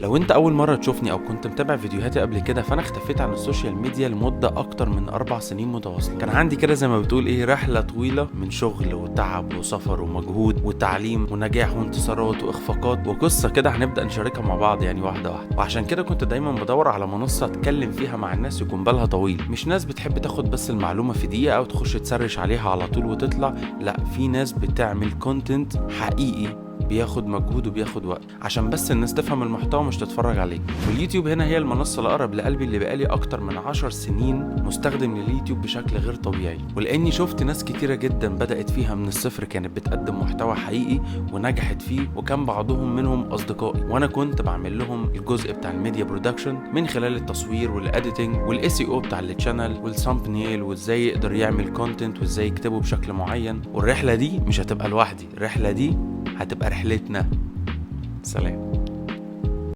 لو انت اول مرة تشوفني او كنت متابع فيديوهاتي قبل كده، فانا اختفيت عن السوشيال ميديا لمدة اكتر من 4 سنين متواصلة. كان عندي كده زي ما بتقول رحلة طويلة من شغل وتعب وسفر ومجهود وتعليم ونجاح وانتصارات واخفاقات، وقصة كده هنبدأ نشاركها مع بعض واحدة واحدة. وعشان كده كنت دايما بدور على منصة اتكلم فيها مع الناس يكون بالها طويل، مش ناس بتحب تاخد بس المعلومة في دقيقة او تخش تسرش عليها على طول وتطلع. لا، في ناس بتعمل كونتنت حقيقي بياخد مجهود وبياخد وقت عشان بس الناس تفهم المحتوى مش تتفرج عليه. واليوتيوب هنا هي المنصة الأقرب لقلبي، اللي بقالي أكتر من 10 سنين مستخدم لليوتيوب بشكل غير طبيعي، ولأني شفت ناس كتيرة جدا بدأت فيها من الصفر، كانت بتقدم محتوى حقيقي ونجحت فيه، وكان بعضهم منهم أصدقائي، وأنا كنت بعمل لهم الجزء بتاع الميديا برودكشن من خلال التصوير والإديتنج والاس او بتاع التشانل والثامبنيل، وازاي يقدر يعمل كونتنت وازاي يكتبه بشكل معين. والرحلة دي مش هتبقى لوحدي، الرحلة دي هتبقى رحلتنا. سلام.